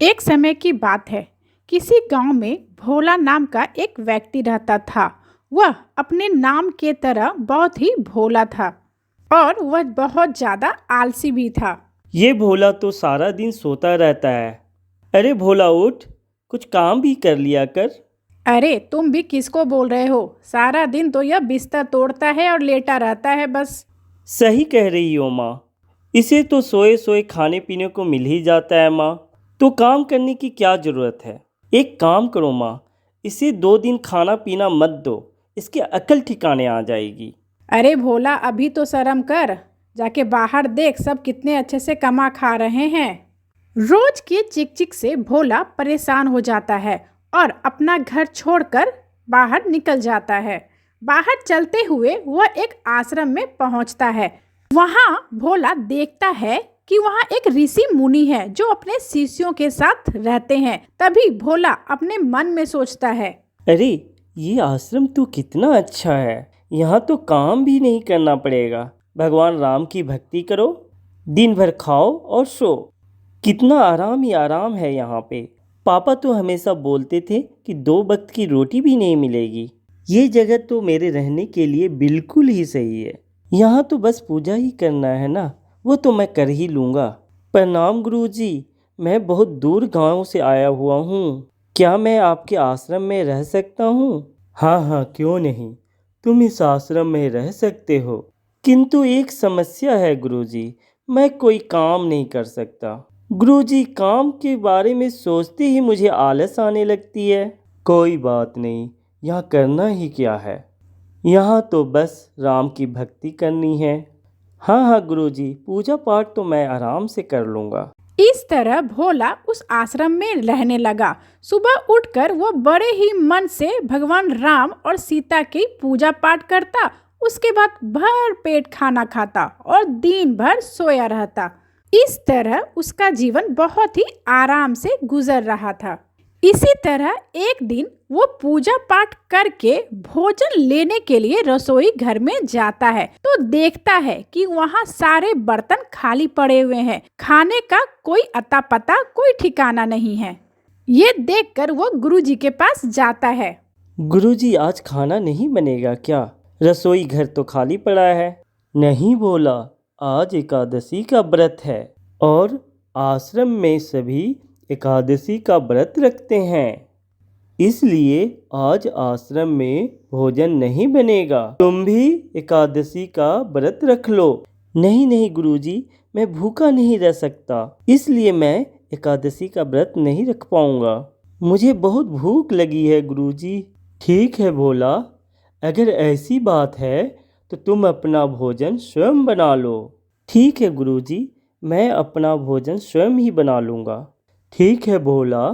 एक समय की बात है। किसी गांव में भोला नाम का एक व्यक्ति रहता था। वह अपने नाम के तरह बहुत ही भोला था और वह बहुत ज्यादा आलसी भी था। ये भोला तो सारा दिन सोता रहता है। अरे भोला उठ, कुछ काम भी कर लिया कर। अरे तुम भी किसको बोल रहे हो? सारा दिन तो यह बिस्तर तोड़ता है और लेटा रहता है बस। सही कह रही हो माँ। इसे तो सोए सोए खाने पीने को मिल ही जाता है माँ। तो काम करने की क्या ज़रूरत है। एक काम करो माँ, इसे 2 दिन खाना पीना मत दो। इसकी अकल ठिकाने आ जाएगी। अरे भोला, अभी तो शर्म कर। जाके बाहर देख, सब कितने अच्छे से कमा खा रहे हैं। रोज के चिक चिक से भोला परेशान हो जाता है और अपना घर छोड़कर बाहर निकल जाता है। बाहर चलते हुए वह एक आश्रम में पहुंचता है। वहां भोला देखता है कि वहां एक ऋषि मुनि है जो अपने शिष्यों के साथ रहते हैं। तभी भोला अपने मन में सोचता है, अरे ये आश्रम तो कितना अच्छा है। यहाँ तो काम भी नहीं करना पड़ेगा। भगवान राम की भक्ति करो, दिन भर खाओ और सो। कितना आराम ही आराम है यहाँ पे। पापा तो हमेशा बोलते थे कि 2 वक्त की रोटी भी नहीं मिलेगी। ये जगह तो मेरे रहने के लिए बिल्कुल ही सही है। यहाँ तो बस पूजा ही करना है ना, वो तो मैं कर ही लूँगा। प्रणाम गुरुजी, मैं बहुत दूर गांव से आया हुआ हूँ। क्या मैं आपके आश्रम में रह सकता हूँ? हाँ हाँ, क्यों नहीं। तुम इस आश्रम में रह सकते हो, किंतु एक समस्या है गुरुजी। मैं कोई काम नहीं कर सकता। गुरुजी, काम के बारे में सोचते ही मुझे आलस आने लगती है। कोई बात नहीं, यहाँ करना ही क्या है। यहाँ तो बस राम की भक्ति करनी है। हाँ हाँ गुरुजी, पूजा पाठ तो मैं आराम से कर लूँगा। इस तरह भोला उस आश्रम में रहने लगा। सुबह उठकर वो बड़े ही मन से भगवान राम और सीता की पूजा पाठ करता। उसके बाद भर पेट खाना खाता और दिन भर सोया रहता। इस तरह उसका जीवन बहुत ही आराम से गुजर रहा था। इसी तरह एक दिन वो पूजा पाठ करके भोजन लेने के लिए रसोई घर में जाता है तो देखता है कि वहाँ सारे बर्तन खाली पड़े हुए हैं। खाने का कोई अता पता, कोई ठिकाना नहीं है। ये देखकर वो गुरुजी के पास जाता है। गुरुजी, आज खाना नहीं बनेगा क्या? रसोई घर तो खाली पड़ा है। नहीं बोला, आज एकादशी का व्रत है और आश्रम में सभी एकादशी का व्रत रखते हैं, इसलिए आज आश्रम में भोजन नहीं बनेगा। तुम भी एकादशी का व्रत रख लो। नहीं नहीं गुरुजी, मैं भूखा नहीं रह सकता, इसलिए मैं एकादशी का व्रत नहीं रख पाऊंगा। मुझे बहुत भूख लगी है गुरुजी। ठीक है भोला, अगर ऐसी बात है तो तुम अपना भोजन स्वयं बना लो। ठीक है गुरुजी, मैं अपना भोजन स्वयं ही बना लूँगा। ठीक है भोला,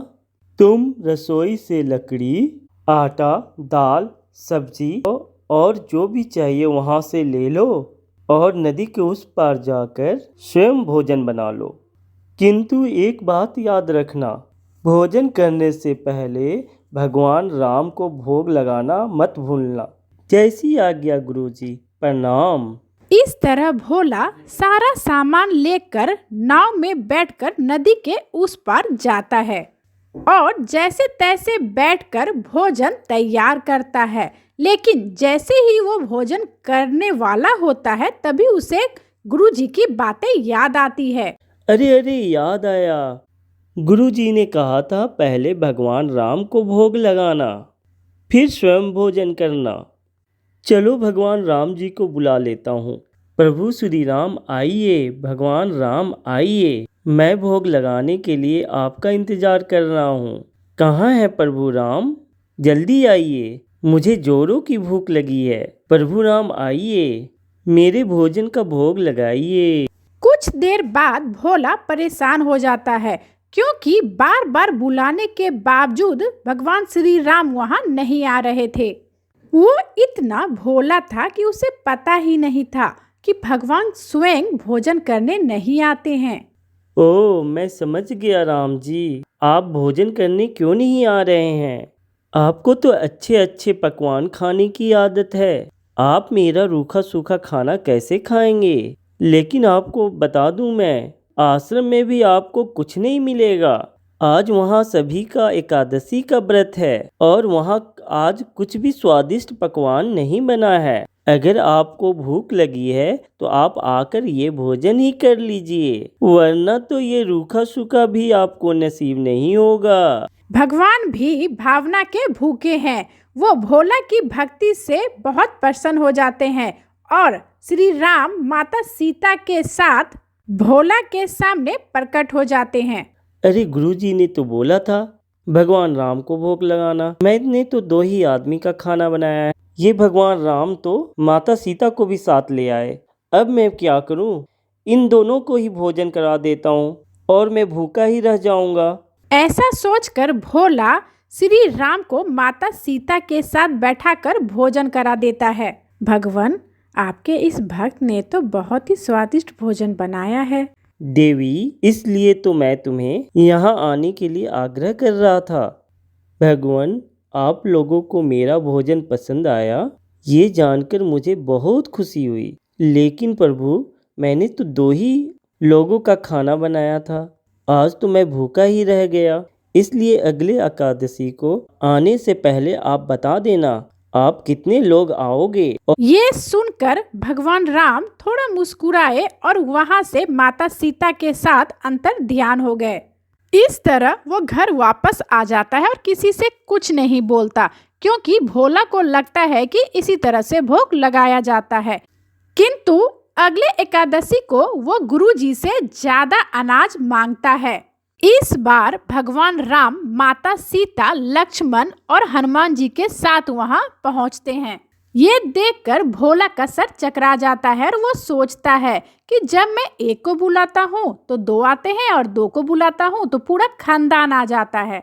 तुम रसोई से लकड़ी, आटा, दाल, सब्जी और जो भी चाहिए वहाँ से ले लो और नदी के उस पार जाकर स्वयं भोजन बना लो। किंतु एक बात याद रखना, भोजन करने से पहले भगवान राम को भोग लगाना मत भूलना। जैसी आज्ञा गुरुजी, प्रणाम। इस तरह भोला सारा सामान लेकर नाव में बैठकर नदी के उस पार जाता है और जैसे तैसे बैठकर भोजन तैयार करता है। लेकिन जैसे ही वो भोजन करने वाला होता है तभी उसे गुरुजी की बातें याद आती है। अरे अरे, याद आया। गुरुजी ने कहा था पहले भगवान राम को भोग लगाना, फिर स्वयं भोजन करना। चलो भगवान राम जी को बुला लेता हूँ। प्रभु श्री राम आइए, भगवान राम आइए। मैं भोग लगाने के लिए आपका इंतजार कर रहा हूँ। कहाँ है प्रभु राम? जल्दी आइए, मुझे जोरों की भूख लगी है। प्रभु राम आइए, मेरे भोजन का भोग लगाइए। कुछ देर बाद भोला परेशान हो जाता है क्योंकि बार बार बुलाने के बावजूद भगवान श्री राम वहाँ नहीं आ रहे थे। वो इतना भोला था कि उसे पता ही नहीं था कि भगवान स्वयं भोजन करने नहीं आते हैं। ओह, मैं समझ गया राम जी, आप भोजन करने क्यों नहीं आ रहे हैं। आपको तो अच्छे अच्छे पकवान खाने की आदत है। आप मेरा रूखा सूखा खाना कैसे खाएंगे? लेकिन आपको बता दूं, मैं आश्रम में भी आपको कुछ नहीं मिलेगा। आज वहाँ सभी का एकादशी का व्रत है और वहाँ आज कुछ भी स्वादिष्ट पकवान नहीं बना है। अगर आपको भूख लगी है तो आप आकर ये भोजन ही कर लीजिए, वरना तो ये रूखा सूखा भी आपको नसीब नहीं होगा। भगवान भी भावना के भूखे हैं। वो भोला की भक्ति से बहुत प्रसन्न हो जाते हैं और श्री राम माता सीता के साथ भोला के सामने प्रकट हो जाते हैं। अरे गुरुजी ने तो बोला था भगवान राम को भोग लगाना, मैंने तो 2 ही आदमी का खाना बनाया है। ये भगवान राम तो माता सीता को भी साथ ले आए। अब मैं क्या करूं? इन दोनों को ही भोजन करा देता हूं और मैं भूखा ही रह जाऊंगा। ऐसा सोचकर भोला श्री राम को माता सीता के साथ बैठाकर भोजन करा देता है। भगवान, आपके इस भक्त ने तो बहुत ही स्वादिष्ट भोजन बनाया है। देवी, इसलिए तो मैं तुम्हें यहाँ आने के लिए आग्रह कर रहा था। भगवान, आप लोगों को मेरा भोजन पसंद आया, ये जानकर मुझे बहुत खुशी हुई। लेकिन प्रभु, मैंने तो 2 ही लोगों का खाना बनाया था। आज तो मैं भूखा ही रह गया। इसलिए अगले एकादशी को आने से पहले आप बता देना आप कितने लोग आओगे। ये सुनकर भगवान राम थोड़ा मुस्कुराए और वहां से माता सीता के साथ अंतर ध्यान हो गए। इस तरह वो घर वापस आ जाता है और किसी से कुछ नहीं बोलता, क्योंकि भोला को लगता है कि इसी तरह से भोग लगाया जाता है। किंतु अगले एकादशी को वो गुरुजी से ज्यादा अनाज मांगता है। इस बार भगवान राम, माता सीता, लक्ष्मण और हनुमान जी के साथ वहां पहुंचते हैं। ये देखकर भोला का सर चकरा जाता है और वो सोचता है कि जब मैं एक को बुलाता हूँ तो 2 आते हैं और 2 को बुलाता हूँ तो पूरा खानदान आ जाता है।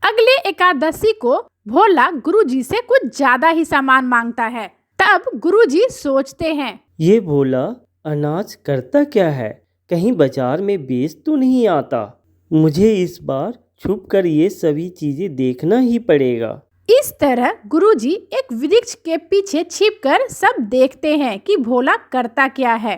अगले एकादशी को भोला गुरुजी से कुछ ज्यादा ही सामान मांगता है। तब गुरुजी सोचते हैं, ये भोला अनाज करता क्या है? कहीं बाजार में बेच तो नहीं आता? मुझे इस बार छुप कर ये सभी चीजें देखना ही पड़ेगा। इस तरह गुरुजी एक वृक्ष के पीछे छिपकर सब देखते हैं कि भोला करता क्या है।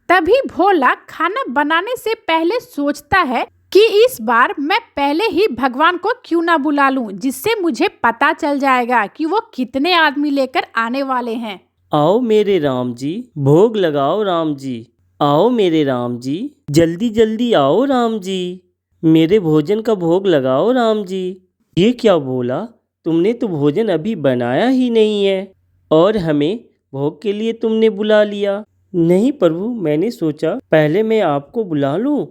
तभी भोला खाना बनाने से पहले सोचता है कि इस बार मैं पहले ही भगवान को क्यों ना बुला लूं, जिससे मुझे पता चल जाएगा कि वो कितने आदमी लेकर आने वाले हैं। आओ मेरे राम जी, भोग लगाओ राम जी। आओ मेरे राम जी, जल्दी जल्दी आओ राम जी। मेरे भोजन का भोग लगाओ राम जी। ये क्या बोला? तुमने तो भोजन अभी बनाया ही नहीं है और हमें भोग के लिए तुमने बुला लिया। नहीं प्रभु, मैंने सोचा पहले मैं आपको बुला लूं,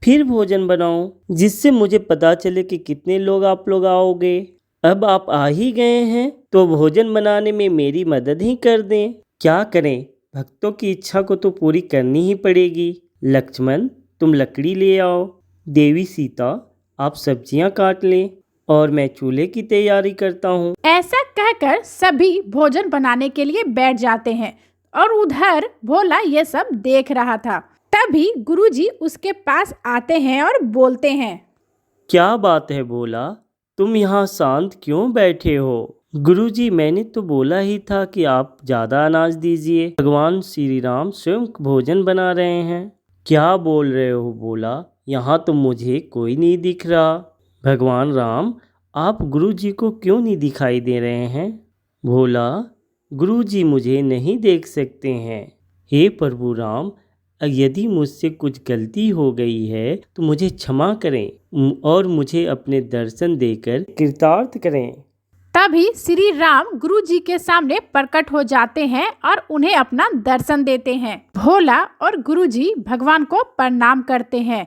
फिर भोजन बनाऊं, जिससे मुझे पता चले कि कितने लोग आप लोग आओगे। अब आप आ ही गए हैं तो भोजन बनाने में मेरी मदद ही कर दें। क्या करें, भक्तों की इच्छा को तो पूरी करनी ही पड़ेगी। लक्ष्मण, तुम लकड़ी ले आओ। देवी सीता, आप सब्जियां काट लें और मैं चूल्हे की तैयारी करता हूँ। ऐसा कहकर सभी भोजन बनाने के लिए बैठ जाते हैं और उधर भोला ये सब देख रहा था। तभी गुरुजी उसके पास आते हैं और बोलते हैं, क्या बात है भोला, तुम यहाँ शांत क्यों बैठे हो? गुरुजी, मैंने तो बोला ही था कि आप ज़्यादा अनाज दीजिए। भगवान श्री राम स्वयं भोजन बना रहे हैं। क्या बोल रहे हो भोला? यहाँ तो मुझे कोई नहीं दिख रहा। भगवान राम, आप गुरुजी को क्यों नहीं दिखाई दे रहे हैं? भोला, गुरुजी मुझे नहीं देख सकते हैं। हे प्रभु राम, यदि मुझसे कुछ गलती हो गई है तो मुझे क्षमा करें और मुझे अपने दर्शन देकर कृतार्थ करें। तभी श्री राम गुरुजी के सामने प्रकट हो जाते हैं और उन्हें अपना दर्शन देते हैं। भोला और गुरुजी भगवान को प्रणाम करते हैं